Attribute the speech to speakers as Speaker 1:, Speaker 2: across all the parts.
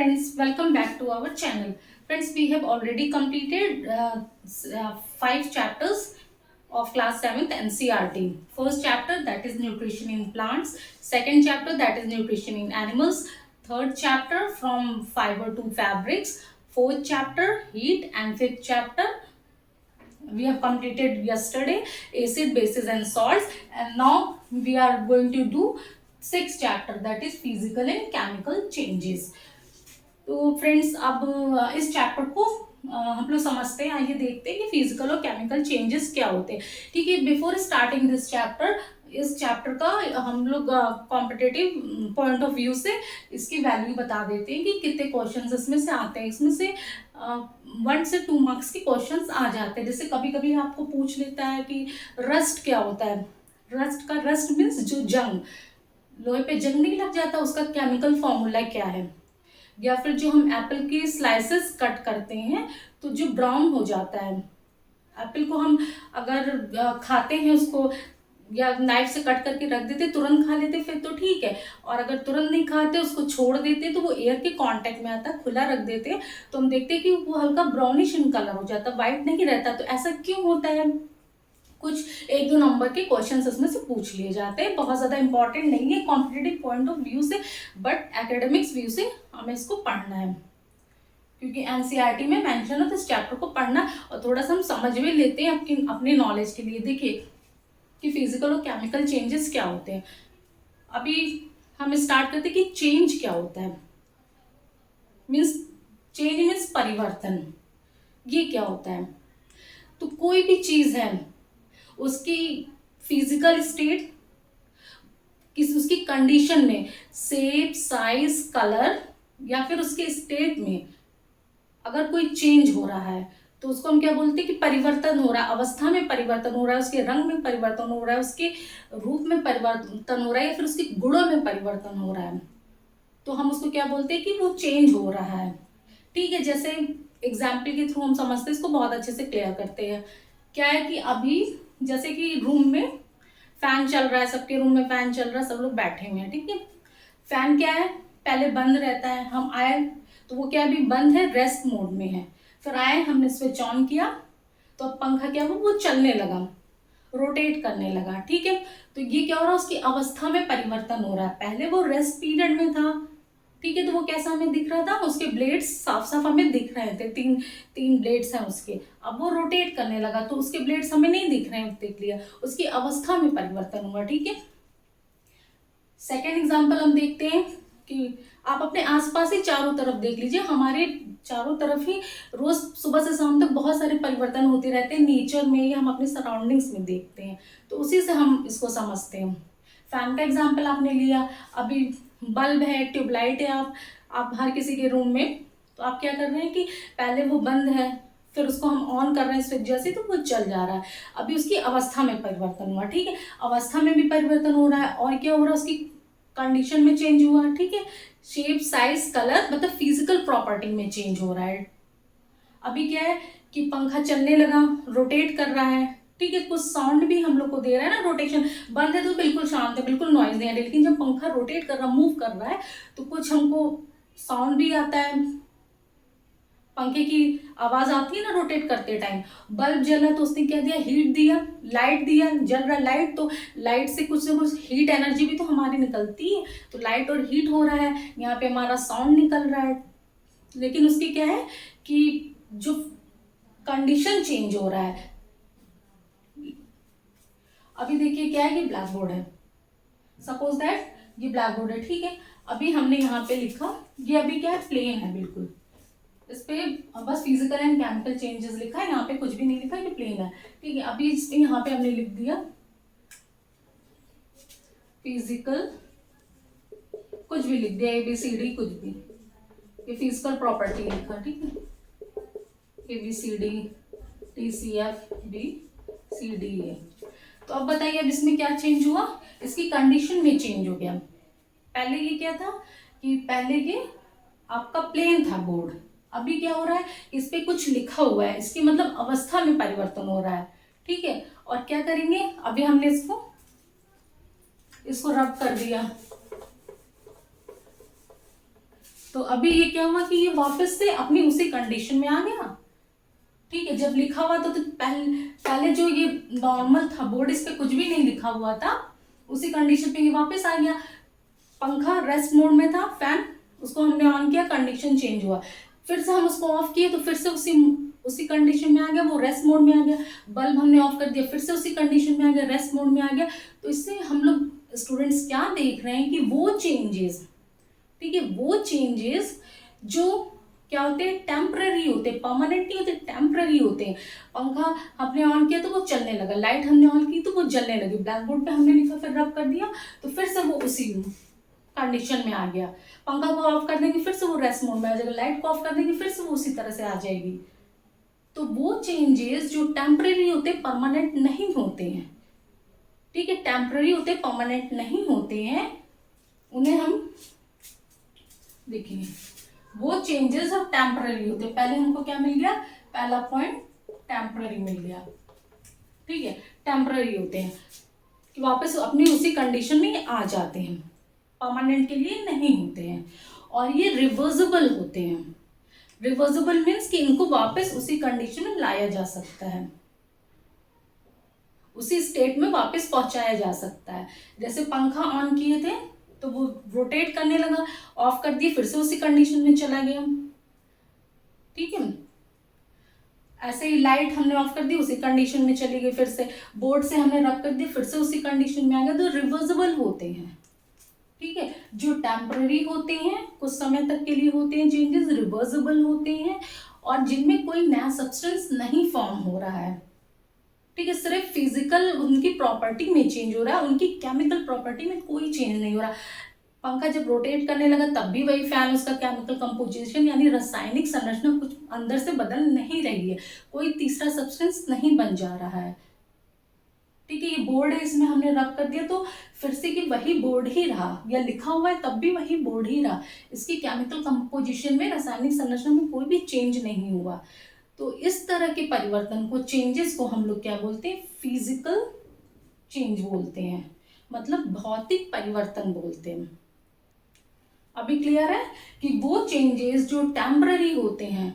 Speaker 1: friends, welcome back to our channel. Friends, we have already completed 5 chapters of class 7th NCRT. First chapter, that is nutrition in plants. Second chapter, that is nutrition in animals. Third chapter, from fiber to fabrics. Fourth chapter, heat. And fifth chapter, we have completed yesterday, acid, bases and salts. And now we are going to do sixth chapter, that is physical and chemical changes. तो friends अब इस chapter को हम लोग समझते हैं। आइए देखते हैं कि फिजिकल और केमिकल चेंजेस क्या होते हैं। ठीक है, बिफोर स्टार्टिंग दिस चैप्टर, इस चैप्टर का हम लोग कॉम्पिटेटिव पॉइंट ऑफ व्यू से इसकी वैल्यू बता देते हैं कि कितने क्वेश्चंस इसमें से आते हैं। इसमें से 1 से 2 मार्क्स के क्वेश्चंस आ जाते हैं। जैसे कभी कभी आपको पूछ लेता है कि रस्ट क्या होता है। रस्ट मीन्स जो जंग, लोहे पे जंग नहीं लग जाता, उसका केमिकल फॉर्मूला क्या है। या फिर जो हम एप्पल के स्लाइसेस कट करते हैं तो जो ब्राउन हो जाता है, एप्पल को हम अगर खाते हैं उसको या नाइफ से कट करके रख देते, तुरंत खा लेते फिर तो ठीक है, और अगर तुरंत नहीं खाते उसको छोड़ देते तो वो एयर के कांटेक्ट में आता है, खुला रख देते तो हम देखते हैं कि वो हल्का ब्राउनिश इन कलर हो जाता है, वाइट नहीं रहता। तो ऐसा क्यों होता है? कुछ 1-2 नंबर के क्वेश्चंस इसमें से पूछ लिए जाते हैं। बहुत ज़्यादा इंपॉर्टेंट नहीं है कॉम्पिटेटिव पॉइंट ऑफ व्यू से, बट एकेडमिक्स व्यू से हमें इसको पढ़ना है, क्योंकि एनसीईआरटी में मेंशन है तो इस चैप्टर को पढ़ना और थोड़ा सा हम समझ भी लेते हैं अपने नॉलेज के लिए। देखिए कि फिजिकल और केमिकल चेंजेस क्या होते हैं। अभी हम स्टार्ट करते हैं कि चेंज क्या होता है। चेंज मीन्स परिवर्तन। ये क्या होता है? तो कोई भी चीज़ है, उसकी फिजिकल स्टेट, उसकी कंडीशन में, शेप, साइज, कलर या फिर उसके स्टेट में अगर कोई चेंज हो रहा है तो उसको हम क्या बोलते हैं कि परिवर्तन हो रहा है, अवस्था में परिवर्तन हो रहा है, उसके रंग में परिवर्तन हो रहा है, उसके रूप में परिवर्तन हो रहा है या फिर उसके गुणों में परिवर्तन हो रहा है, तो हम उसको क्या बोलते हैं कि वो चेंज हो रहा है। ठीक है, जैसे एग्जाम्पल के थ्रू हम समझते हैं, इसको बहुत अच्छे से क्लियर करते हैं। क्या है कि अभी जैसे कि रूम में फैन चल रहा है, सबके रूम में फैन चल रहा है, सब लोग बैठे हुए हैं। ठीक है, फैन क्या है, पहले बंद रहता है, हम आए तो वो क्या अभी बंद है, रेस्ट मोड में है, फिर आए हमने स्विच ऑन किया तो अब पंखा क्या हुआ, वो चलने लगा, रोटेट करने लगा। ठीक है, तो ये क्या हो रहा है, उसकी अवस्था में परिवर्तन हो रहा है। पहले वो रेस्ट पीरियड में था, ठीक है, तो वो कैसा हमें दिख रहा था, उसके ब्लेड्स साफ साफ हमें दिख रहे थे, तीन ब्लेड्स हैं उसके। अब वो रोटेट करने लगा तो उसके ब्लेड्स हमें नहीं दिख रहे हैं, देख लिया, उसकी अवस्था में परिवर्तन हुआ। ठीक है, सेकेंड एग्जाम्पल हम देखते हैं कि आप अपने आसपास ही चारों तरफ देख लीजिए, हमारे चारों तरफ ही रोज सुबह से शाम तक बहुत सारे परिवर्तन होते रहते हैं नेचर में या हम अपने सराउंडिंग्स में देखते हैं, तो उसी से हम इसको समझते हैं। फैन का एग्जाम्पल आपने लिया, अभी बल्ब है, ट्यूबलाइट है, आप हर किसी के रूम में, तो आप क्या कर रहे हैं कि पहले वो बंद है, फिर उसको हम ऑन कर रहे हैं स्विच जैसे, तो वो चल जा रहा है, अभी उसकी अवस्था में परिवर्तन हुआ। ठीक है, अवस्था में भी परिवर्तन हो रहा है, और क्या हो रहा है, उसकी कंडीशन में चेंज हुआ। ठीक है, शेप, साइज, कलर, मतलब फिजिकल प्रॉपर्टी में चेंज हो रहा है। अभी क्या है कि पंखा चलने लगा, रोटेट कर रहा है। ठीक है, कुछ साउंड भी हम लोग को दे रहा है ना, रोटेशन। बंद है तो बिल्कुल शांत है, बिल्कुल नॉइज नहीं है, लेकिन जब पंखा रोटेट कर रहा, मूव कर रहा है, तो कुछ हमको साउंड भी आता है, पंखे की आवाज आती है ना रोटेट करते टाइम। बल्ब जला तो उसने क्या दिया, हीट दिया, लाइट दिया, जल रहा लाइट, तो लाइट से कुछ ना कुछ हीट एनर्जी भी तो हमारी निकलती है, तो लाइट और हीट हो रहा है, यहाँ पे हमारा साउंड निकल रहा है, लेकिन उसकी क्या है कि जो कंडीशन चेंज हो रहा है। अभी देखिए क्या है कि ब्लैक बोर्ड है, सपोज दैट ये ब्लैक बोर्ड है। ठीक है, अभी हमने यहाँ पे लिखा, ये अभी क्या है, प्लेन है बिल्कुल, इस पे बस फिजिकल एंड केमिकल चेंजेस लिखा है, यहाँ पे कुछ भी नहीं लिखा, ये प्लेन है। ठीक है, अभी इस पे यहाँ पे हमने लिख दिया फिजिकल, कुछ भी लिख दिया, ABCD, कुछ भी, ये फिजिकल प्रॉपर्टी लिखा। ठीक है, ABCD TCFBCDE। तो अब बताइए, अब इसमें क्या चेंज हुआ, इसकी कंडीशन में चेंज हो गया। पहले ये क्या था कि पहले ये आपका प्लेन था बोर्ड, अभी क्या हो रहा है, इस पे कुछ लिखा हुआ है, इसकी मतलब अवस्था में परिवर्तन हो रहा है। ठीक है, और क्या करेंगे, अभी हमने इसको रब कर दिया, तो तो अभी ये क्या हुआ कि ये वापस से अपनी उसी कंडीशन में आ गया। ठीक है, जब लिखा हुआ था तो पहले जो ये नॉर्मल था बोर्ड, इस पे कुछ भी नहीं लिखा हुआ था, उसी कंडीशन पे ये वापस आ गया। पंखा रेस्ट मोड में था, फैन उसको हमने ऑन किया, कंडीशन चेंज हुआ, फिर से हम उसको ऑफ किए तो फिर से उसी कंडीशन में आ गया, वो रेस्ट मोड में आ गया। बल्ब हमने ऑफ कर दिया, फिर से उसी कंडीशन में आ गया, रेस्ट मोड में आ गया। तो इससे हम लोग स्टूडेंट्स क्या देख रहे हैं कि वो चेंजेस, ठीक है, वो चेंजेस जो क्या होते हैं, टेम्पररी होते हैं, परमानेंट नहीं होते, टेम्पररी होते हैं। पंखा हमने ऑन किया तो वो चलने लगा, लाइट हमने ऑन की तो वो जलने लगी, ब्लैक बोर्ड पे हमने लिखा फिर रब कर दिया तो फिर से वो उसी कंडीशन में आ गया। पंखा को ऑफ कर देंगे फिर से वो रेस्ट मोड में आ जाएगा, लाइट को ऑफ कर देंगे फिर से वो उसी तरह से आ जाएगी। तो वो चेंजेस जो टेम्पररी होते, परमानेंट नहीं होते हैं, ठीक है, टेम्पररी होते, परमानेंट नहीं होते हैं, उन्हें हम देखिए, वो चेंजेस अब टेम्पररी होते हैं। पहले हमको क्या मिल गया, पहला पॉइंट टेम्पररी मिल गया, ठीक है, टेम्पररी होते हैं कि वापस अपनी उसी कंडीशन में आ जाते हैं, परमानेंट के लिए नहीं होते हैं। और ये रिवर्सिबल होते हैं। रिवर्सिबल मीन्स कि इनको वापस उसी कंडीशन में लाया जा सकता है, उसी स्टेट में वापस पहुंचाया जा सकता है। जैसे पंखा ऑन किए थे तो वो रोटेट करने लगा, ऑफ कर दिए फिर से उसी कंडीशन में चला गया, ठीक है। ऐसे ही लाइट हमने ऑफ कर दी, उसी कंडीशन में चली गई, फिर से बोर्ड से हमने रब कर दी, फिर से उसी कंडीशन में आ गया। तो रिवर्सिबल होते हैं, ठीक है। जो टेम्पररी होते हैं, कुछ समय तक के लिए होते हैं चेंजेस, रिवर्सिबल होते हैं, और जिनमें कोई नया सब्सटेंस नहीं फॉर्म हो रहा है, ठीक है, सिर्फ फिजिकल उनकी प्रॉपर्टी में चेंज हो रहा है, उनकी केमिकल प्रॉपर्टी में कोई चेंज नहीं हो रहा। पंखा जब रोटेट करने लगा तब भी वही फैन, उसका केमिकल कंपोजिशन यानी रासायनिक संरचना कुछ अंदर से बदल नहीं रही है, कोई तीसरा सब्सटेंस नहीं बन जा रहा है, ठीक है। ये बोर्ड है, इसमें हमने रब कर दिया तो फिर से कि वही बोर्ड ही रहा, या लिखा हुआ है तब भी वही बोर्ड ही रहा, इसकी केमिकल कंपोजिशन में, रासायनिक संरचना में कोई भी चेंज नहीं हुआ। तो इस तरह के परिवर्तन को, चेंजेस को हम लोग क्या बोलते हैं, फिजिकल चेंज बोलते हैं, मतलब भौतिक परिवर्तन बोलते हैं। अभी क्लियर है कि वो चेंजेस जो टेम्पररी होते हैं,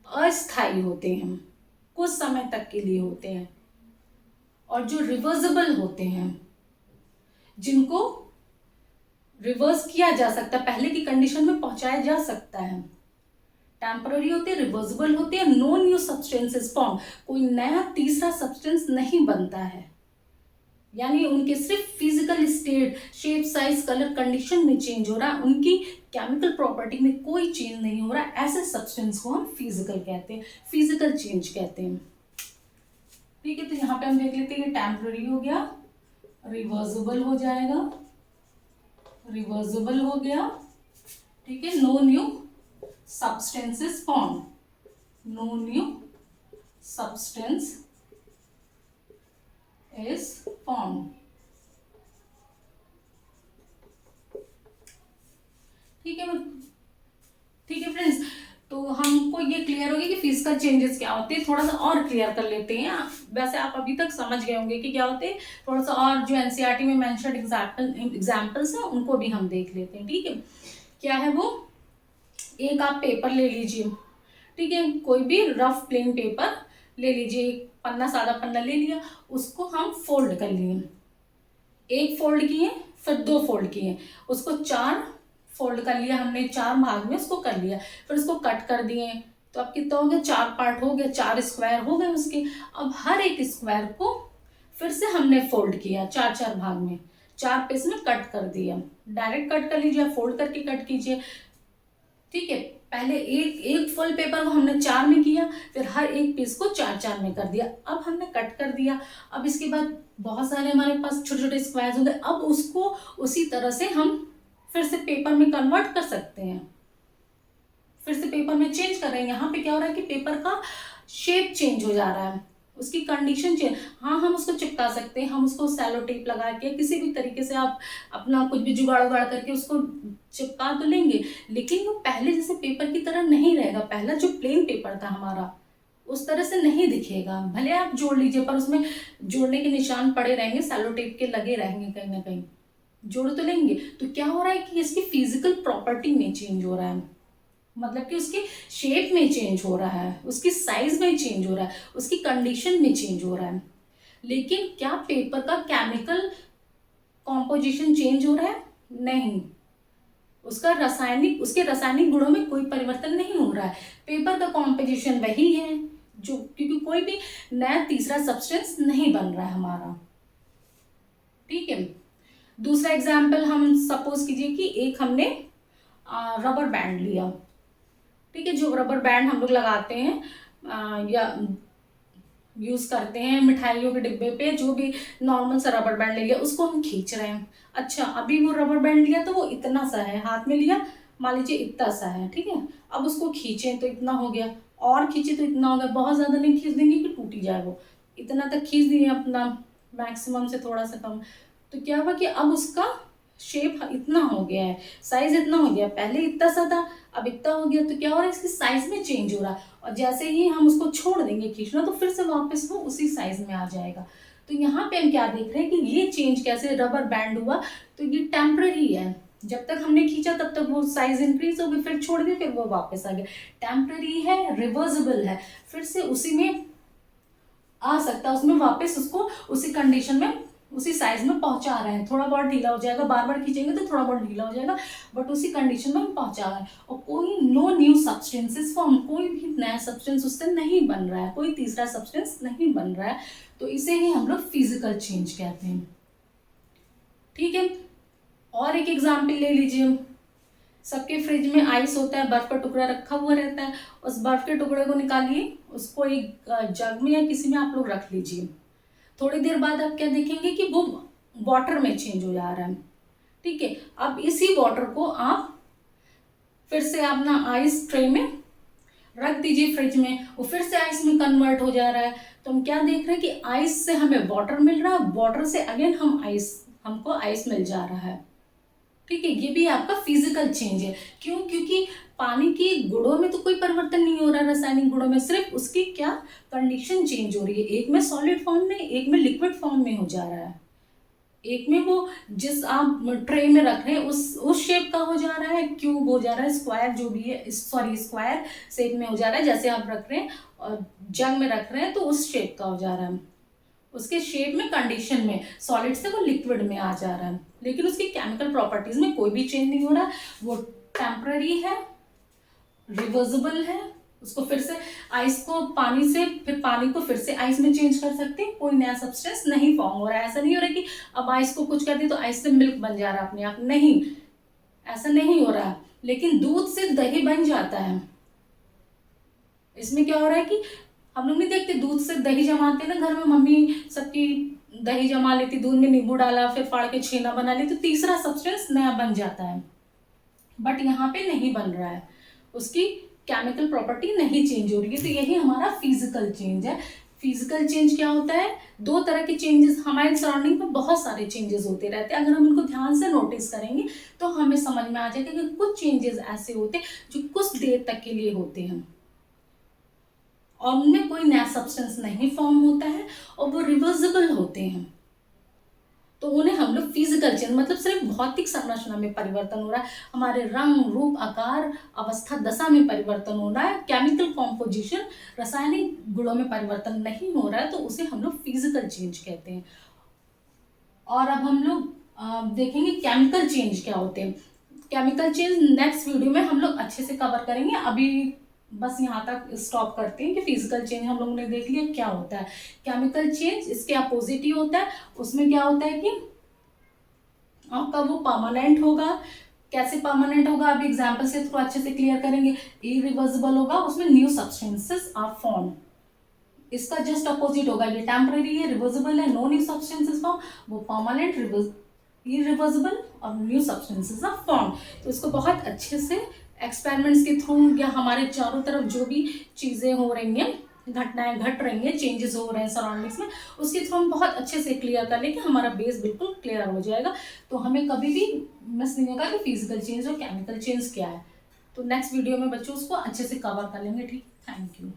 Speaker 1: अस्थायी होते हैं, कुछ समय तक के लिए होते हैं, और जो रिवर्सिबल होते हैं, जिनको रिवर्स किया जा सकता है, पहले की कंडीशन में पहुंचाया जा सकता है। टेम्पररी होते हैं, रिवर्सिबल होते हैं, नो न्यू सब्सटेंसेस फॉर्म, कोई नया तीसरा सब्सटेंस नहीं बनता है, यानी उनके सिर्फ physical state, shape, size, colour, condition में चेंज हो रहा है, उनकी केमिकल प्रॉपर्टी में कोई चेंज नहीं हो रहा है। ऐसे सब्सटेंस को हम फिजिकल कहते हैं, फिजिकल चेंज कहते हैं, ठीक है। तो यहाँ पे हम देख लेते हैं, टेम्पररी हो गया, रिवर्सिबल हो जाएगा, रिवर्सिबल हो गया, ठीक है, no new substances formed, no new substance is formed, ठीक है, ठीक है फ्रेंड्स। तो हमको ये क्लियर हो गया कि फिजिकल चेंजेस क्या होते हैं। थोड़ा सा और क्लियर कर लेते हैं, वैसे आप अभी तक समझ गए होंगे कि क्या होते हैं, थोड़ा सा और जो एनसीईआरटी में मेंशन्ड एग्जाम्पल्स हैं उनको भी हम देख लेते हैं, ठीक है। क्या है वो, एक आप पेपर ले लीजिए, ठीक है, कोई भी रफ प्लेन पेपर ले लीजिए, एक पन्ना, सादा पन्ना ले लिया, उसको हम फोल्ड कर लिए, एक फोल्ड किए, फिर दो फोल्ड किए, उसको चार फोल्ड कर लिया हमने, चार भाग में उसको कर लिया, फिर उसको कट कर दिए, तो अब कितना हो गया, चार पार्ट हो गया, चार स्क्वायर हो गए उसके। अब हर एक स्क्वायर को फिर से हमने फोल्ड किया, चार चार भाग में, चार पीस में कट कर दिया। डायरेक्ट कट कर लीजिए, फोल्ड करके कट कीजिए, ठीक है। पहले एक फुल पेपर को हमने चार में किया, फिर हर एक पीस को चार चार में कर दिया, अब हमने कट कर दिया। अब इसके बाद बहुत सारे हमारे पास छोटे छोटे स्क्वायर्स हो गए, अब उसको उसी तरह से हम फिर से पेपर में कन्वर्ट कर सकते हैं, फिर से पेपर में चेंज कर रहे हैं। यहाँ पे क्या हो रहा है कि पेपर का शेप चेंज हो जा रहा है, उसकी कंडीशन चेंज। हाँ, हम उसको चिपका सकते हैं, हम उसको सेलो टेप लगा के किसी भी तरीके से आप अपना कुछ भी जुगाड़ उगाड़ करके उसको चिपका तो लेंगे, लेकिन वो पहले जैसे पेपर की तरह नहीं रहेगा। पहला जो प्लेन पेपर था हमारा उस तरह से नहीं दिखेगा, भले आप जोड़ लीजिए पर उसमें जोड़ने के निशान पड़े रहेंगे, सेलो टेप के लगे रहेंगे, कहीं ना कहीं जोड़ तो लेंगे। तो क्या हो रहा है कि इसकी फिजिकल प्रॉपर्टी में चेंज हो रहा है, मतलब कि उसके शेप में चेंज हो रहा है, उसकी साइज में चेंज हो रहा है, उसकी कंडीशन में चेंज हो रहा है। लेकिन क्या पेपर का केमिकल कॉम्पोजिशन चेंज हो रहा है? नहीं, उसके रासायनिक गुणों में कोई परिवर्तन नहीं हो रहा है। पेपर का कॉम्पोजिशन वही है, जो क्योंकि कोई भी नया तीसरा सब्सटेंस नहीं बन रहा है हमारा। ठीक है, दूसरा एग्जाम्पल हम सपोज कीजिए कि एक हमने रबर बैंड लिया। ठीक है, जो रबर बैंड हम लोग लगाते हैं या यूज करते हैं मिठाइयों के डिब्बे पे, जो भी नॉर्मल सा रबर बैंड ले लिया उसको हम खींच रहे हैं। अच्छा, अभी वो रबर बैंड लिया तो वो इतना सा है, हाथ में लिया मान लीजिए इतना सा है। ठीक है, अब उसको खींचे तो इतना हो गया, और खींचे तो इतना हो गया। बहुत ज्यादा नहीं खींच देंगे कि टूट ही जाए, वो इतना तक खींच दिए अपना, मैक्सिमम से थोड़ा सा कम। तो क्या हुआ कि अब उसका शेप इतना हो गया है, साइज इतना हो गया, पहले इतना सा था अब इतना हो गया। तो क्या हो रहा है, इसकी साइज में चेंज हो रहा है, और जैसे ही हम उसको छोड़ देंगे खींचना तो फिर से वापस वो उसी साइज में आ जाएगा। तो यहाँ पे हम क्या देख रहे हैं कि ये चेंज कैसे रबर बैंड हुआ, तो ये टेम्पररी है। जब तक हमने खींचा तब तक वो साइज इंक्रीज हो गई, फिर छोड़ दिया, फिर वो वापस आ गया। टेम्पररी है, रिवर्सिबल है, फिर से उसी में आ सकता है, उसमें वापस उसको उसी कंडीशन में उसी साइज में पहुंचा रहे हैं। थोड़ा बहुत ढीला हो जाएगा, बार बार खींचेंगे तो थोड़ा बहुत ढीला हो जाएगा, बट उसी कंडीशन में हम पहुंचा रहे हैं। और कोई नो न्यू सब्सटेंसेस फॉर्म, कोई भी नया सब्सटेंस उससे नहीं बन रहा है, कोई तीसरा सब्सटेंस नहीं बन रहा है। तो इसे ही हम लोग फिजिकल चेंज कहते हैं। ठीक है, और एक एग्जाम्पल ले लीजिए। सबके फ्रिज में आइस होता है, बर्फ का टुकड़ा रखा हुआ रहता है। उस बर्फ के टुकड़े को निकालिए, उसको एक जग में या किसी में आप लोग रख लीजिए। थोड़ी देर बाद आप क्या देखेंगे कि वो वाटर में चेंज हो जा रहा है। ठीक है, अब इसी वाटर को आप फिर से अपना आइस ट्रे में रख दीजिए फ्रिज में, वो फिर से आइस में कन्वर्ट हो जा रहा है। तो हम क्या देख रहे हैं कि आइस से हमें वाटर मिल रहा है, वाटर से अगेन हमको आइस मिल जा रहा है। ठीक है, ये भी आपका फिजिकल चेंज है। क्यों? क्योंकि पानी के गुणों में तो कोई परिवर्तन नहीं हो रहा है, रासायनिक गुणों में, सिर्फ उसकी क्या कंडीशन चेंज हो रही है। एक में सॉलिड फॉर्म में, एक में लिक्विड फॉर्म में हो जा रहा है। एक में वो जिस आप ट्रे में रख रहे हैं उस शेप का हो जा रहा है, क्यूब हो जा रहा है, स्क्वायर जो भी है, सॉरी स्क्वायर शेप में हो जा रहा है जैसे आप रख रहे हैं, और जग में रख रहे हैं तो उस शेप का हो जा रहा है। उसके शेप में, कंडीशन में, सॉलिड से वो लिक्विड में आ जा रहा है। लेकिन उसकी केमिकल प्रॉपर्टीज में कोई भी चेंज नहीं हो रहा है। वो टेम्पररी है, रिवर्सिबल है, उसको फिर से आइस को पानी से, फिर पानी को फिर से आइस में चेंज कर सकते हैं। कोई नया सब्सटेंस नहीं फॉर्म हो रहा है। ऐसा नहीं हो रहा कि अब आइस को कुछ कर दिया तो आइस से मिल्क बन जा रहा है अपने आप, नहीं, ऐसा नहीं हो रहा है। लेकिन दूध से दही बन जाता है। इसमें क्या हो रहा है कि हम लोग नहीं देखते, दूध से दही जमाते हैं ना घर में, मम्मी सबकी दही जमा लेती, दूध में नींबू डाला, फिर फाड़ के छेना बना ली, तो तीसरा सब्सटेंस नया बन जाता है। बट यहाँ पे नहीं बन रहा है, उसकी केमिकल प्रॉपर्टी नहीं चेंज हो रही है। तो यही हमारा फिजिकल चेंज है। फिजिकल चेंज क्या होता है? दो तरह के चेंजेस, हमारे सराउंडिंग में बहुत सारे चेंजेस होते रहते हैं। अगर हम इनको ध्यान से नोटिस करेंगे तो हमें समझ में आ जाएगा कि कुछ चेंजेस ऐसे होते हैं जो कुछ देर तक के लिए होते हैं, और उनमें कोई नया सब्सटेंस नहीं फॉर्म होता है, और वो रिवर्सिबल होते हैं। तो उन्हें हम लोग फिजिकल चेंज, मतलब सिर्फ भौतिक संरचना में परिवर्तन हो रहा है, हमारे रंग, रूप, आकार, अवस्था, दशा में परिवर्तन हो रहा है, केमिकल कॉम्पोजिशन, रासायनिक गुणों में परिवर्तन नहीं हो रहा है, तो उसे हम लोग फिजिकल चेंज कहते हैं। और अब हम लोग देखेंगे केमिकल चेंज क्या होते हैं। केमिकल चेंज नेक्स्ट वीडियो में हम लोग अच्छे से कवर करेंगे। अभी बस यहाँ तक स्टॉप करते हैं कि फिजिकल चेंज हम लोगों ने देख लिया क्या होता है। केमिकल चेंज इसके अपोजिट ही होता है। उसमें क्या होता है कि आपका वो परमानेंट होगा। कैसे परमानेंट होगा, अभी एग्जाम्पल से थोड़ा अच्छे से क्लियर करेंगे। इरिवर्सिबल होगा, उसमें न्यू सब्सटेंसेस आर फॉर्म। इसका जस्ट अपोजिट होगा, ये टेम्पररी है, रिवर्सिबल है, नो न्यू सब्सटेंसेस फॉर्म। वो परमानेंट, इरिवर्सिबल और न्यू सब्सटेंसेस आर फॉर्म। तो इसको बहुत अच्छे से एक्सपेरिमेंट्स के थ्रू, या हमारे चारों तरफ जो भी चीज़ें हो रही हैं, घटनाएं घट रही हैं, चेंजेस हो रहे हैं सराउंडिंग्स में, उसके थ्रू हम बहुत अच्छे से क्लियर कर लेंगे, हमारा बेस बिल्कुल क्लियर हो जाएगा। तो हमें कभी भी मिस नहीं होगा कि फिजिकल चेंज और केमिकल चेंज क्या है। तो नेक्स्ट वीडियो में बच्चों उसको अच्छे से कवर कर लेंगे। ठीक, थैंक यू।